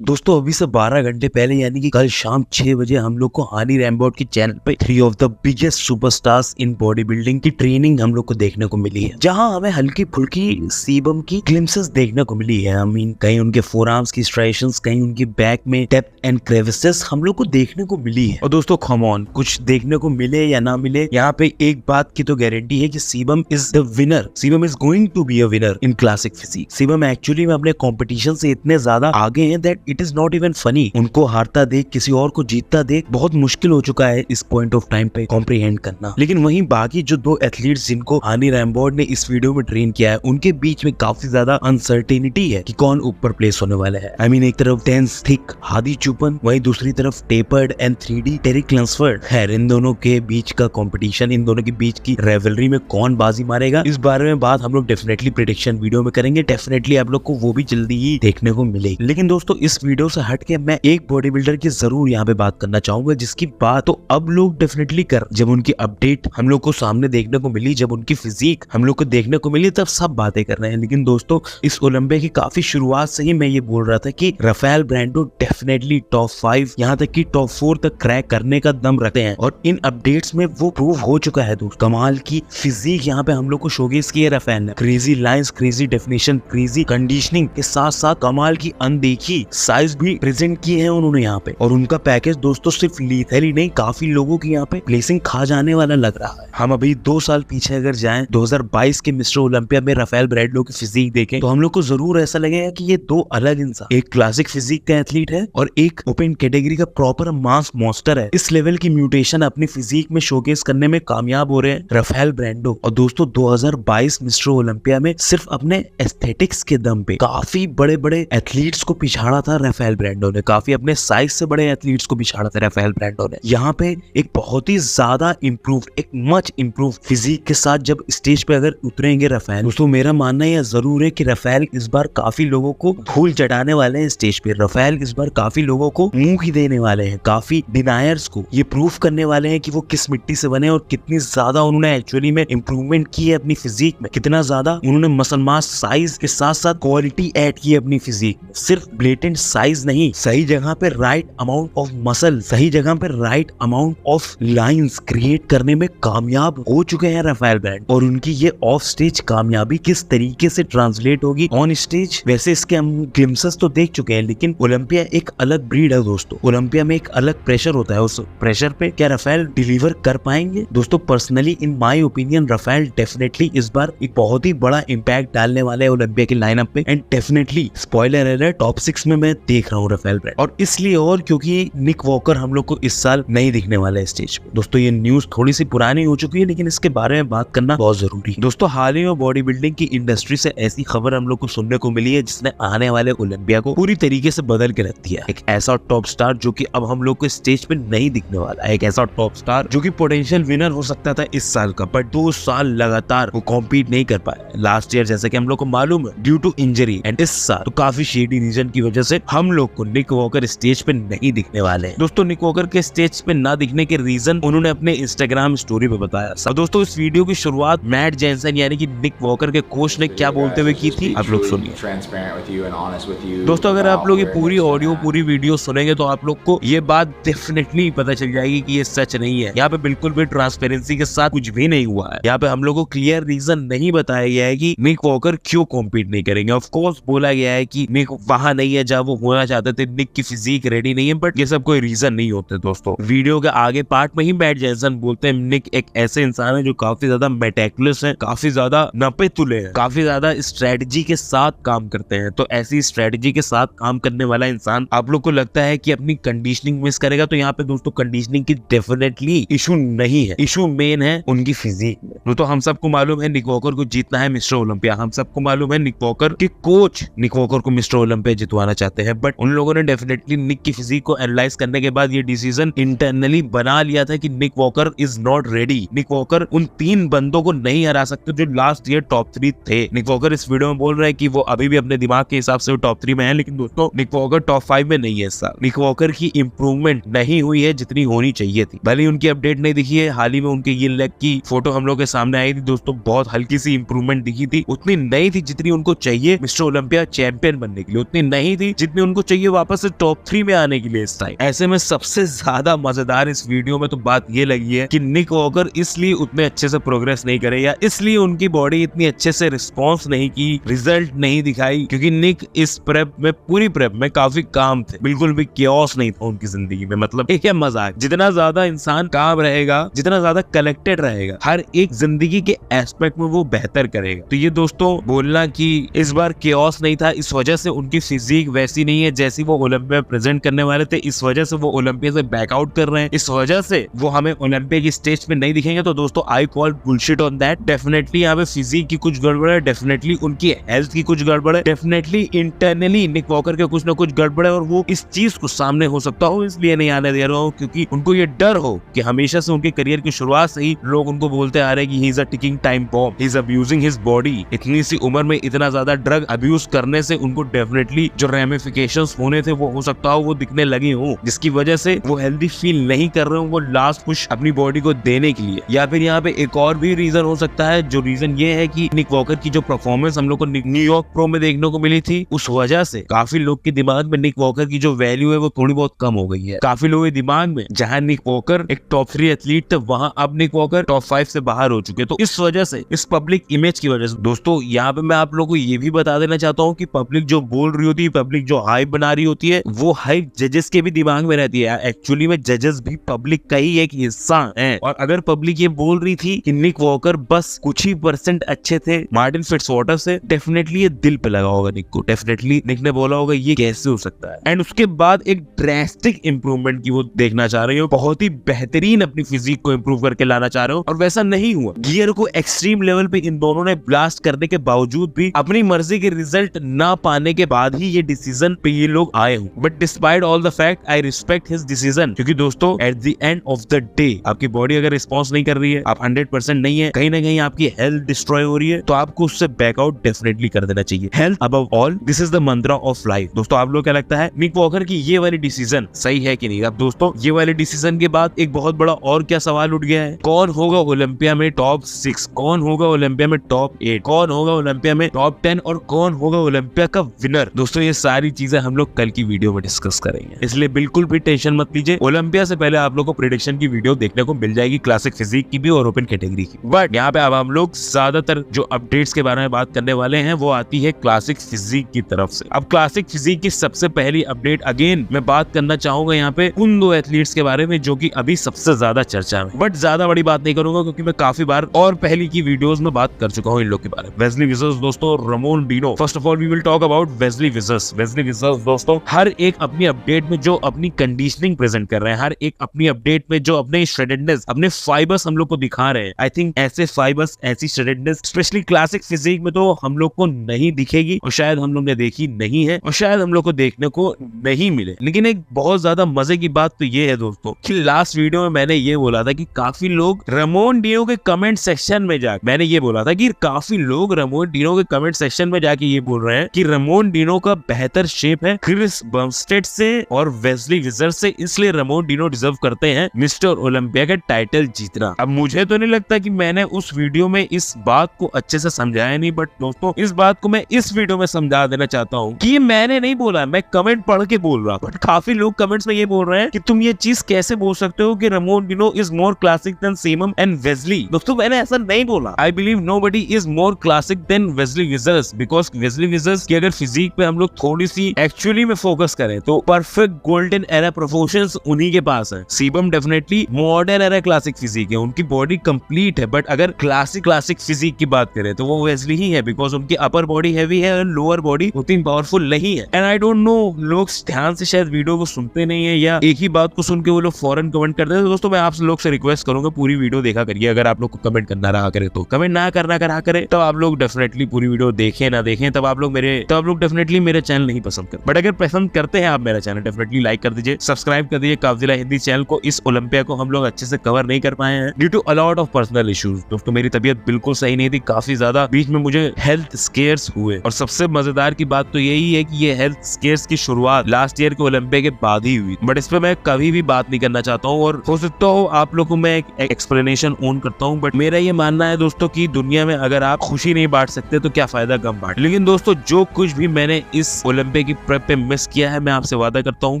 दोस्तों अभी से 12 घंटे पहले यानी कि कल शाम 6 बजे हम लोग को हानी रैमबोर्ड के चैनल पे 3 of the biggest superstars in body building की ट्रेनिंग हम लोग को देखने को मिली है, जहां हमें हल्की फुल्की सीबम की ग्लिम्सेस देखने को मिली है। आई मीन कहीं उनके फोरआर्म्स की स्ट्राइशंस, कहीं उनकी बैक में डेप्थ एंड क्रेविसेस हम लोग को देखने को मिली है। और दोस्तों कम ऑन, कुछ देखने को मिले या ना मिले, यहाँ पे एक बात की तो गारंटी है कि Cbum is the winner. Cbum is going to be a winner in classic physique. Cbum actually में अपने कॉम्पिटिशन से इतने ज्यादा आगे हैं that it is not even funny. उनको हारता देख, किसी और को जीतता देख बहुत मुश्किल हो चुका है इस पॉइंट ऑफ टाइम पे कॉम्प्रीहेंड करना। लेकिन वहीं बाकी जो दो एथलीट्स जिनको हानी रैमबोर्ड ने इस वीडियो में ट्रेन किया है, उनके बीच में काफी ज्यादा अनसर्टेनिटी है कि कौन ऊपर प्लेस होने वाला है। आई मीन एक तरफ टेंस थिक हादी चुपन, वहीं दूसरी तरफ टेपर्ड एंड 3D टेरिक लंसफर्ड। खैर इन दोनों के बीच का कॉम्पिटिशन, इन दोनों के बीच की रेवलरी में कौन बाजी मारेगा, इस बारे में बात हम लोग डेफिनेटली प्रेडिक्शन वीडियो में करेंगे। डेफिनेटली आप लोग को वो भी जल्दी ही देखने को मिलेगी। लेकिन दोस्तों इस वीडियो से हट के मैं एक बॉडी बिल्डर की जरूर यहाँ पे बात करना चाहूंगा, जिसकी बात तो अब लोग डेफिनेटली कर, जब उनकी अपडेट हम लोग को सामने देखने को मिली, जब उनकी फिजिक हम लोग को देखने को मिली, तब सब बातें कर रहे हैं। लेकिन दोस्तों इस ओलंपिया की काफी शुरुआत से ही मैं ये बोल रहा था कि राफेल ब्रांडो डेफिनेटली टॉप 5 यहाँ तक कि टॉप 4 तक क्रैक करने का दम रखते हैं, और इन अपडेट्स में वो प्रूव हो चुका है। दोस्त कमाल की फिजिक यहाँ पे हम लोग को शोकेस की है राफेल ने। Crazy lines, crazy definition, crazy conditioning के साथ साथ कमाल की अनदेखी साइज भी प्रेजेंट की है उन्होंने यहाँ पे। और उनका पैकेज दोस्तों सिर्फ लीथल ही नहीं, काफी लोगों की यहाँ पे प्लेसिंग खा जाने वाला लग रहा है। हम अभी 2 साल पीछे अगर जाएं, 2022 के मिस्टर ओलंपिया में राफेल ब्रांडो की फिजिक देखें तो हम लोग को जरूर ऐसा लगेगा कि ये दो अलग इंसान, एक क्लासिक फिजिक का एथलीट है और एक ओपन कैटेगरी का प्रॉपर मास मॉन्स्टर है। इस लेवल की म्यूटेशन अपनी फिजिक में शोकेस करने में कामयाब हो रहे हैं राफेल ब्रांडो। और दोस्तों 2022 मिस्टर ओलंपिया में सिर्फ अपने एस्थेटिक्स के दम पे काफी बड़े बड़े एथलीट्स को पिछाड़ा था राफेल ब्रांडो ने, काफी अपने साइज से बड़े एथलीट्स को पिछाड़ा था राफेल ब्रांडो ने। यहाँ पे एक बहुत ही ज्यादा इम्प्रूव, एक मच इम्प्रूव फिजिक के साथ जब स्टेज पे अगर उतरेंगे राफेल, दोस्तों मेरा मानना यह जरूर है कि राफेल इस बार काफी लोगों को धूल चटाने वाले हैं स्टेज पे। राफेल इस बार काफी लोगों को मुंह ही देने वाले हैं, काफी डिनायर्स को ये प्रूफ करने वाले हैं कि वो किस मिट्टी से बने और कितनी ज्यादा उन्होंने एक्चुअली में इम्प्रूवमेंट की है अपनी फिजिक में, कितना ज्यादा उन्होंने मसल मास साइज के साथ साथ क्वालिटी ऐड की है अपनी फिजिक में। सिर्फ ब्लेटेंट साइज नहीं, सही जगह पे राइट अमाउंट ऑफ मसल, सही जगह पे right amount of lines create करने में कामयाब हो चुके हैं राफेल ब्रांडो। और उनकी ये ऑफ स्टेज कामयाबी किस तरीके से ट्रांसलेट होगी ऑन स्टेज, वैसे इसके हम ग्लिम्सेस तो देख चुके हैं। लेकिन ओलंपिया एक अलग ब्रीड है दोस्तों, ओलंपिया में एक अलग प्रेशर होता है। उस प्रेशर पे क्या राफेल डिलीवर कर पाएंगे? दोस्तों personally in my opinion Rafael definitely इस बार एक बहुत ही बड़ा इम्पैक्ट डालने वाले हैं ओलंपिया के लाइनअप पे। And definitely spoiler alert, top 6 में मैं देख रहा हूँ राफेल ब्रांडो। और इसलिए और क्योंकि निक वॉकर हम लोग को इस साल नहीं दिखने वाला है स्टेज पे। दोस्तों ये न्यूज थोड़ी सी पुरानी हो चुकी है, लेकिन इसके बारे में बात करना बहुत जरूरी है। दोस्तों हाल ही में बॉडी बिल्डिंग की इंडस्ट्री से ऐसी खबर हम लोग को सुनने को मिली है जिसने आने वाले ओलंपिया को पूरी तरीके से बदल के रख दिया। एक ऐसा टॉप स्टार जो कि अब हम लोग को स्टेज पे नहीं दिखने वाला है, एक ऐसा टॉप स्टार जो कि पोटेंशियल विनर हो सकता था इस साल का, बट 2 साल लगातार वो कॉम्पीट नहीं कर पाया। लास्ट ईयर जैसे कि हम लोग को मालूम है ड्यू टू इंजरी, एंड इस साल तो काफी शेडी रीजन की वजह से हम लोग को निक वॉकर स्टेज पे नहीं दिखने वाले हैं। दोस्तों निक वॉकर के स्टेज पे ना दिखने के रीजन उन्होंने अपने इंस्टाग्राम स्टोरी पे बताया। अब दोस्तों इस वीडियो की शुरुआत मैट जेनसन यानी कि निक वॉकर के कोच ने क्या बोलते हुए की थी, आप लोग सुनिए। दोस्तों अगर आप लोग ये पूरी ऑडियो, पूरी वीडियो सुनेंगे तो आप लोग को ये बात डेफिनेटली पता चल जाएगी कि ये सच नहीं है। यहाँ पे बिल्कुल भी ट्रांसपेरेंसी के साथ कुछ भी नहीं हुआ है। यहाँ पे हम लोग को क्लियर रीजन नहीं बताया गया है कि निक वॉकर क्यों कॉम्पीट नहीं करेंगे। ऑफ कोर्स बोला गया है कि निक वहां नहीं है जहाँ वो होना चाहते थे, निक की फिजिक रेडी नहीं है, बट ये सब कोई रीजन नहीं होते दोस्तों। वीडियो के आगे पार्ट में ही मैट जेनसन बोलते हैं निक एक ऐसे इंसान है जो काफी ज्यादा मेटिकुलस है, काफी ज्यादा नपे तुले हैं, काफी ज्यादा स्ट्रेटजी के साथ काम करते हैं। तो ऐसी स्ट्रेटजी के साथ काम करने वाला इंसान आप लोग को लगता है कि अपनी कंडीशनिंग मिस करेगा, तो यहाँ पे दोस्तों कंडीशनिंग की डेफिनेटली इशू नहीं है, इशू मेन है उनकी फिजिक में। तो हम सबको मालूम है निक वॉकर को जीतना है मिस्टर ओलंपिया, हम सबको मालूम है निक वॉकर के कोच निक वॉकर को मिस्टर ओलंपिया जितवाना चाहते हैं, बट उन लोगों ने डेफिनेटली निक की फिजिक को एनालाइज करने के बाद ये डिसीजन इंटरनली बना लिया था कि Nick Walker is not ready. Nick Walker उन 3 बंदों को नहीं हरा सकते जो लास्ट ईयर टॉप 3 थे। निक वॉकर इस वीडियो में बोल रहे हैं कि वो अभी भी अपने दिमाग के हिसाब से वो टॉप 3 में है, लेकिन दोस्तों निक वॉकर टॉप 5 में नहीं है। निक वॉकर की इंप्रूवमेंट नहीं हुई है जितनी होनी चाहिए थी। भले ही उनकी अपडेट नहीं दिखी है, हाल ही में उनके ये लेग की फोटो हम लोग के सामने आई थी दोस्तों, बहुत हल्की सी इंप्रूवमेंट दिखी थी, उतनी नहीं थी जितनी उनको चाहिए मिस्टर ओलंपिया चैंपियन बनने के लिए, उतनी नहीं थी जितने उनको चाहिए वापस से टॉप 3 में आने के लिए इस टाइम। ऐसे में सबसे ज्यादा मजेदार इस वीडियो में तो बात ये लगी है कि निक वॉकर इसलिए उतने अच्छे से प्रोग्रेस नहीं करे या इसलिए उनकी बॉडी इतनी अच्छे से रिस्पॉन्स नहीं की, रिजल्ट नहीं दिखाई, क्योंकि निक इस प्रेप में, पूरी प्रेप में काफी काम थे, बिल्कुल भी कियोस नहीं था उनकी जिंदगी में। मतलब एक मजाक, जितना ज्यादा इंसान काम रहेगा, जितना ज्यादा कलेक्टेड रहेगा, हर एक जिंदगी के एस्पेक्ट में वो बेहतर करेगा। तो ये दोस्तों बोलना कि इस बार कियोस नहीं था, इस वजह से उनकी फिजिक वैसी नहीं है जैसी वो ओलंपिया प्रेजेंट करने वाले थे, इस वजह से वो ओलंपिया से बैकआउट कर रहे हैं, इस वजह से वो हमें ओलंपिया की स्टेज पे नहीं दिखेंगे, तो दोस्तों I call bullshit on that. Definitely यहाँ पे फिजिक की कुछ गड़बड़ है, डेफिनेटली उनकी हेल्थ की कुछ गड़बड़ है, डेफिनेटली इंटरनली निक वॉकर के कुछ ना कुछ गड़बड़ है, और वो इस चीज को सामने हो सकता हो इसलिए नहीं आने दे रहा हूँ क्योंकि उनको ये डर हो कि हमेशा से उनके करियर की शुरुआत से ही लोग उनको बोलते आ रहे हैं कि he is a ticking time bomb, he is abusing his body. इतनी सी उम्र में इतना ज्यादा ड्रग अब्यूज करने से उनको डेफिनेटली जो रेमिफिकेशंस होने थे वो हो सकता हो वो दिखने लगे हो, जिसकी वजह से वो हेल्दी फील नहीं कर रहे हो वो लास्ट पुश अपनी बॉडी को देने के लिए। या फिर यहाँ पे एक और भी रीजन हो सकता है, जो रीजन ये है कि निक वॉकर की जो परफॉर्मेंस हम लोग को न्यूयॉर्क प्रो में देखने को मिली थी, उस वजह से काफी लोग के दिमाग में निक वॉकर की जो वैल्यू है वो थोड़ी बहुत कम हो गई है। काफी लोगों के दिमाग में जहां निक वॉकर एक टॉप 3 एथलीट थे, वहां अब निक वॉकर टॉप 5 से बाहर हो चुके। तो इस वजह से, इस पब्लिक इमेज की वजह से दोस्तों यहाँ पे मैं आप लोगों को ये भी बता देना चाहता हूँ कि पब्लिक जो बोल रही होती है, पब्लिक जो हाइप बना रही होती है, वो हाइप जजेस के भी दिमाग में रहती है। एक्चुअली में जजेस भी पब्लिक का ही एक हिस्सा है, और अगर पब्लिक ये बोल रही थी कि निक वॉकर बस कुछ ही % अच्छे थे मार्टिन फिट्जवाटर से, डेफिनेटली ये दिल पे लगा होगा निक को, डेफिनेटली निक ने बोला होगा ये कैसे हो सकता है। एंड उसके बाद एक ड्रास्टिक इंप्रूवमेंट की वो देखना चाह रहे हो, बहुत ही बेहतरीन अपनी फिजिक को इंप्रूव करके लाना चाह रहे हो, और वैसा नहीं हुआ। गियर को एक्सट्रीम लेवल पे इन दोनों ने ब्लास्ट करने के बावजूद भी अपनी मर्जी के रिजल्ट ना पाने के बाद ही ये डिसीजन पे ये लोग आए हो। But despite all the fact I respect his decision, क्योंकि दोस्तों at the end of the day आपकी बॉडी अगर रिस्पॉन्स नहीं कर रही है, आप 100% नहीं है, कहीं ना कहीं आपकी हेल्थ डिस्ट्रॉय हो रही है, तो आपको उससे बैकआउट डेफिनेटली कर देना चाहिए। Health above all, this is the Mantra of life. दोस्तों आप लोग क्या लगता है निक वॉकर की ये वाली डिसीजन सही है कि नहीं? अब दोस्तों ये वाले डिसीजन के बाद एक बहुत बड़ा और क्या सवाल उठ गया है, कौन होगा ओलंपिया में टॉप 6, कौन होगा ओलंपिया में टॉप 8, कौन होगा ओलंपिया में टॉप 10, और कौन होगा ओलंपिया का विनर? दोस्तों ये सारी चीजें हम लोग कल की वीडियो में डिस्कस करेंगे, इसलिए बिल्कुल भी टेंशन मत लीजिए। ओलंपिया से पहले आप लोग को प्रेडिक्शन की वीडियो देखने को मिल जाएगी, क्लासिक फिजिक की भी और ओपन कैटेगरी की। बट यहाँ पे अब हम लोग ज्यादातर जो अपडेट्स के बारे में बात करने वाले हैं वो आती है क्लासिक फिजिक की तरफ से। अब क्लासिक फिजिक की सबसे पहली अपडेट, अगेन मैं बात करना चाहूंगा यहाँ पे उन 2 एथलीट्स के बारे में जो कि अभी सबसे ज्यादा चर्चा में, बट ज्यादा बड़ी बात नहीं करूंगा क्योंकि मैं काफी बार और पहले की वीडियोस में बात कर चुका हूँ इन लोग के बारे में। वेस्ली विजर्स दोस्तों, Ramon Dino. First of all we will talk about Wesley Vissers. Wesley Vissers दोस्तों हर एक अपनी अपडेट में जो अपनी कंडीशनिंग प्रेजेंट कर रहे हैं, हर एक अपनी अपडेट में जो अपने श्रेडेडनेस, अपने फाइबर्स हम लोग को दिखा रहे हैं। आई थिंक ऐसे फाइबर्स, ऐसी श्रेडेडनेस स्पेशली क्लासिक फिजिक में तो हम लोग को नहीं दिखेगी, और शायद हम लोग ने देखी नहीं है, और शायद हम लोग को देखने को नहीं मिले। लेकिन एक बहुत ज्यादा मजे की बात तो ये है दोस्तों कि लास्ट वीडियो में मैंने ये बोला था कि काफी लोग रामोन डिनो के कमेंट सेक्शन में जाके, मैंने ये बोला था कि काफी लोग रामोन डिनो के कमेंट सेक्शन में जाके ये बोल रहे हैं कि रामोन डिनो का बेहतर शेप है क्रिस बमस्टेड से और वेस्ली विजर्स से, इसलिए रामोन डिनो डिजर्व करते हैं मिस्टर ओलंपिया का टाइटल जीतना। अब मुझे तो नहीं लगता कि मैंने उस वीडियो में इस बात को अच्छे से समझाया नहीं, बट दोस्तों इस बात को मैं इस वीडियो में समझा देना चाहता हूँ कि ये मैंने नहीं बोला, मैं कमेंट पढ़ के बोल रहा। बट काफी लोग कमेंट्स में ये बोल रहे हैं कि तुम ये चीज कैसे बोल सकते हो कि Ramon Dino is more classic than सीमम एंड वेस्ली। दोस्तों मैंने ऐसा नहीं बोला। I believe nobody is more classic than Wesley Vissers, because Wesley Vissers की अगर फिजिक पे हम लोग थोड़ी सी एक्चुअली में फोकस करें तो परफेक्ट गोल्डन एरा प्रोपोर्शंस उन्हीं के पास है। Cbum definitely modern era classic physique है, उनकी बॉडी कंप्लीट है। बट अगर क्लासिक फिजिक की बात करें तो वो वेस्ली ही है, बिकॉज उनकी अपर बॉडी हैवी है और लोअर बॉडी उतनी पावरफुल नहीं है। एंड आई डोंट नो, लोग ध्यान से शायद वीडियो को सुनते नहीं है या एक ही बात को सुन के वो लोग फौरन कमेंट करते हैं। तो दोस्तों मैं आप लोग से रिक्वेस्ट करूंगा पूरी वीडियो देखा करिए। अगर आप लोग को कमेंट करना रहा करे तो कमेंट ना करना करा करे, तब आप लोग डेफिनेटली पूरी वीडियो देखें ना देखें, तब आप लोग डेफिनेटली मेरे चैनल नहीं पसंद कर। बट अगर पसंद करते हैं आप मेरा चैनल, डेफिनेटली लाइक कर दीजिए, सब्सक्राइब कर दीजिए। काफजिला हिंदी चैनल को इस ओलंपिया को हम लोग अच्छे से कवर नहीं कर पाए हैं due to a lot of personal issues. दोस्तों मेरी तबीयत बिल्कुल सही नहीं थी, काफी ज्यादा बीच में मुझे हेल्थ स्केयर्स हुए, और सबसे मजेदार की बात तो यही है कि ये हेल्थ स्केयर्स की शुरुआत लास्ट ईयर के ओलंपिया के बाद ही हुई। बट इस पे मैं कभी भी बात नहीं करना चाहता हूँ, और हो सकता हो आप लोगों को मैं एक एक्सप्लेनेशन ओन करता हूँ। बट मेरा ये मानना है दोस्तों कि दुनिया में अगर आप खुशी नहीं बांट सकते तो क्या फायदा गम बांट। लेकिन दोस्तों जो कुछ भी मैंने इस ओलंपिया ओलंपिक की प्रेप पे मिस किया है, मैं आपसे वादा करता हूँ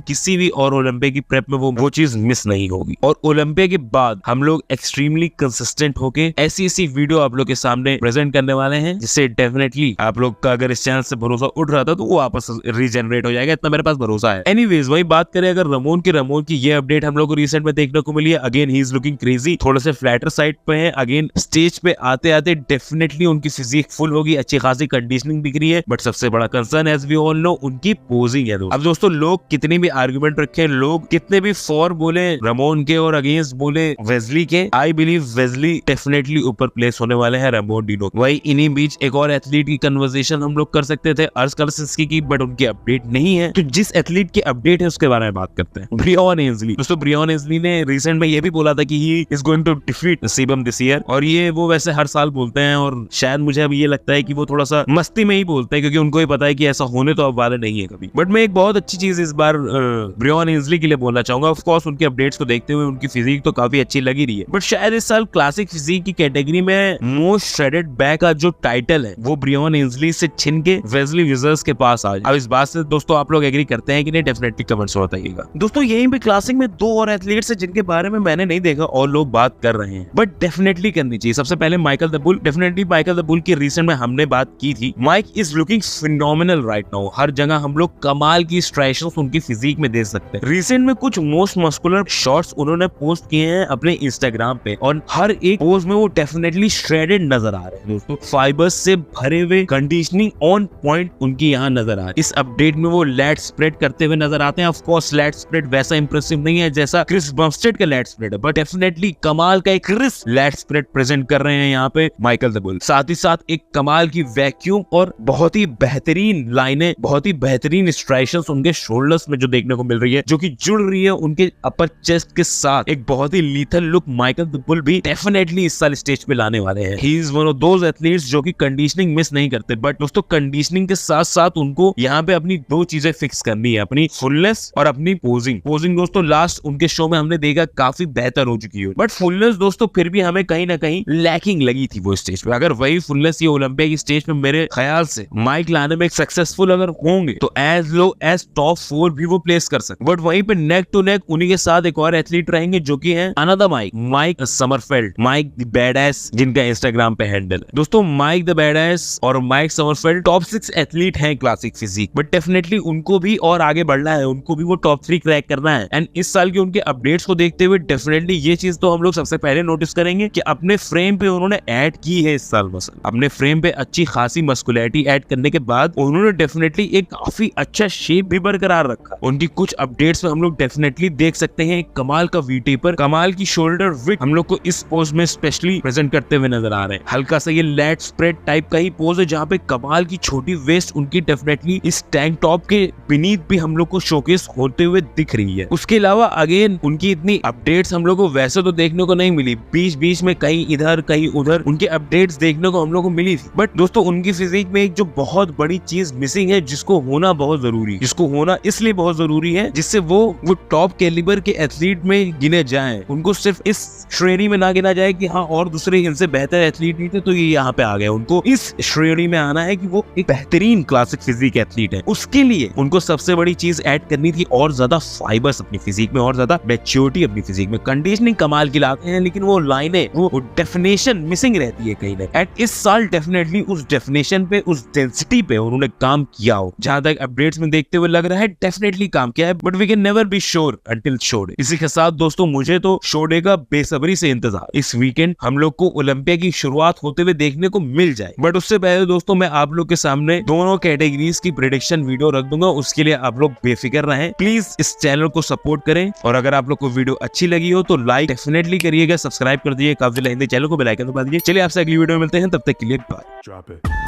किसी भी और ओलंपिक की प्रेप में वो चीज मिस नहीं होगी। और ओलंपिक के बाद हम लोग एक्सट्रीमली कंसिस्टेंट होके ऐसी वीडियो आप लोग के सामने प्रेजेंट करने वाले हैं, जिससे डेफिनेटली आप लोग का अगर इस चैनल से भरोसा उठ रहा था तो वो वापस रीजनरेट हो जाएगा, इतना मेरे पास भरोसा है। एनीवेज वही बात करें अगर रमोन की ये अपडेट हम लोग को रिसेंट में देखने को मिली है। Again he is looking crazy, थोड़े से फ्लैटर साइड पे है। अगेन स्टेज पे आते आते डेफिनेटली उनकी फिजिक फुल होगी, अच्छी खासी कंडीशनिंग दिख रही है। बट सबसे बड़ा concern as we all know उनकी पोजिंग है। अब दोस्तों लोग कितनी भी आर्गुमेंट रखे, लोग कितने भी फॉर बोले रमोन के और अगेंस्ट बोले वेस्ली के, आई बिलीव वेस्ली डेफिनेटली ऊपर प्लेस होने वाले हैं रमोन डिनो। वही इन्हीं बीच एक और एथलीट की कन्वर्सेशन हम लोग कर सकते थे, अर्श करसिंस्की की, बट उनकी अपडेट नहीं है। तो जिस एथलीट की अपडेट है उसके बारे में बात करते हैं, ब्रियॉन एंसली। दोस्तों ब्रियॉन एंसली ने रिसेंट में ये भी बोला था कि he is going to defeat Cbum this year, और ये वो वैसे हर साल बोलते हैं और शायद मुझे अब ये लगता है कि वो थोड़ा सा मस्ती में ही बोलते हैं, क्योंकि उनको ही पता है कि ऐसा होने तो अब वाले नहीं है कभी। बट मैं एक बहुत अच्छी चीज इस बार ब्रियॉन एंसली के लिए बोलना चाहूंगा। ऑफ कोर्स उनकी अपडेट्स को देखते हुए उनकी फिजिक तो काफी अच्छी लगी रही है, बट शायद इस साल क्लासिक फिजिक की कैटेगरी में मोस्ट श्रेडेड बैक का जो टाइटल है वो ब्रियॉन एंसली से छिन के वेस्ली विजर्स के पास आ जाए। अब इस बात से दोस्तों आप लोग एग्री करते हैं कि नहीं? डेफिनेटली कमेंट्स में बताइएगा। दोस्तों यहीं पे क्लासिक में दो और एथलीट्स हैं जिनके बारे में मैंने नहीं देखा और लोग बात कर रहे हैं, बट डेफिनेटली करनी चाहिए। सबसे पहले Michael the Bull. Definitely Michael the Bull की रिसेंट में हमने बात की थी। Mike is looking phenomenal right now. हर जगह हम लोग कमाल की स्ट्राइशंस उनकी फिजिक में देख सकते हैं। रिसेंट में कुछ मोस्ट मस्कुलर शॉट्स उन्होंने पोस्ट किए हैं अपने इंस्टाग्राम पे, और हर एक पोज में वो डेफिनेटली श्रेडेड नजर आ रहे हैं दोस्तों। फाइबर्स से भरे हुए, कंडीशनिंग ऑन पॉइंट उनकी यहाँ नजर आ रही है। इस अपडेट में वो लैट स्प्रेड करते हुए नजर आते हैं। ऑफ कोर्स लैट स्प्रेड वैसा इंप्रेसिव नहीं है जैसा क्रिस बमस्टेड का लैट स्प्रेड है, बट डेफिनेटली कमाल का एक क्रिस लैट स्प्रेड प्रेजेंट कर रहे हैं यहाँ पे माइकल द बुल। साथ ही साथ एक कमाल की वैक्यूम और बहुत ही बेहतरीन लाइनें, बहुत ही बेहतरीन स्ट्राइशंस उनके शोल्डर्स में जो देखने को मिल रही है, जो कि जुड़ रही है उनके अपर चेस्ट के साथ। एक बहुत ही lethal look Michael the Bull भी डेफिनेटली इस साल स्टेज पे लाने वाले हैं। He is one of those athletes जो कि कंडीशनिंग मिस नहीं करते, बट दोस्तों कंडीशनिंग के साथ साथ उनको यहाँ पे अपनी दो चीजें फिक्स करनी है, अपनी फुलनेस और अपनी पोजिंग। पोजिंग दोस्तों लास्ट उनके शो में हमने देखा काफी बेहतर हो चुकी है, बट फुलनेस दोस्तों फिर भी हमें कहीं ना कहीं लैकिंग लगी थी वो स्टेज पे। अगर वही फुलनेस ये ओलंपिक की स्टेज पे मेरे ख्याल से माइक लाने में सक्सेसफुल अगर होंगे तो एज लो एज टॉप 4 भी वो प्लेस कर सकते। बट वहीं पे नेक टू नेक उन्हीं के साथ एक और एथलीट रहेंगे जो कि है another Mike Sommerfeld, Mike the badass, जिनका इंस्टाग्राम पे हैंडल है। दोस्तों माइक द बैडएस और माइक समरफेल्ड टॉप 6 एथलीट हैं क्लासिक फिजिक, बट डेफिनेटली उनको भी और आगे बढ़ना है, उनको भी वो टॉप 3 क्रैक करना है। एंड इस साल के उनके अपडेट्स को देखते हुए डेफिनेटली ये चीज तो हम लोग सबसे पहले नोटिस करेंगे कि अपने फ्रेम पे उन्होंने ऐड की है इस साल मसल। अपने फ्रेम पे अच्छी खासी मस्कुलैरिटी ऐड करने के बाद उन्होंने डेफिनेटली एक काफी अच्छा शेप भी बरकरार रखा। उनकी कुछ अपडेट्स में हम लोग डेफिनेटली देख सकते हैं कमाल का वी टेपर, कमाल की शोल्डर विड्थ हम लोग को इस पोज में स्पेशली प्रेजेंट करते हुए नजर आ रहे हैं। हल्का सा ये लैट स्प्रेड टाइप का ही पोज है जहाँ पे कमाल की छोटी वेस्ट उनकी डेफिनेटली इस टैंक टॉप के बीनीथ भी हम लोग को शोकेस होते हुए दिख रही है। उसके अलावा अगेन उनकी इतनी अपडेट्स हम लोग को वैसे तो देखने को नहीं मिली, बीच बीच में कहीं इधर कहीं उधर उनके अपडेट्स देखने को हम लोग को मिली थी। बट दोस्तों उनकी फिजिक में एक जो बहुत बड़ी चीज मिसिंग है, जिसको होना बहुत जरूरी है, जिसको होना इसलिए बहुत जरूरी है जिससे वो टॉप कैलिबर के एथलीट में गिने जाएं। उनको सिर्फ इस श्रेणी में ना गिना जाए कि हाँ और दूसरे इनसे बेहतर एथलीट नहीं थे तो ये यहाँ पे आ गए। उनको इस श्रेणी में आना है कि वो एक बेहतरीन क्लासिक फिजिक एथलीट है। उसके लिए उनको सबसे बड़ी चीज ऐड करनी थी और ज्यादा फाइबर्स अपनी फिजिक में, और ज्यादा मैच्योरिटी अपनी फिजिक में। कंडीशनिंग कमाल की लाते हैं लेकिन वो लाइनें, वो डेफिनेशन मिसिंग रहती है कहीं ना। एंड इस साल डेफिनेटली उस डेफिनेशन पे, उस डेंसिटी पे उन्होंने काम किया हो। जहां तक अपडेट्स में देखते हुए लग रहा है डेफिनेटली काम किया है, but we can never be sure until show day. इसी के साथ दोस्तों मुझे तो शो डे का बेसब्री से इंतजार। इस वीकेंड हम लोग को ओलंपिया की शुरुआत होते हुए देखने को मिल जाए, बट उससे पहले दोस्तों मैं आप लोग के सामने दोनों कैटेगरीज की प्रेडिक्शन वीडियो रख दूंगा। उसके लिए आप लोग बेफिक्र रहें, प्लीज इस चैनल को सपोर्ट करें, और अगर आप लोग को वीडियो अच्छी लगी हो तो लाइक डेफिनेटली करिएगा, सब्सक्राइब कर दीजिए, काफी हिंदी चैनल को बेल आइकन दबा दीजिए। चलिए आपसे अगली वीडियो में मिलते हैं, तब तक के लिए बाय।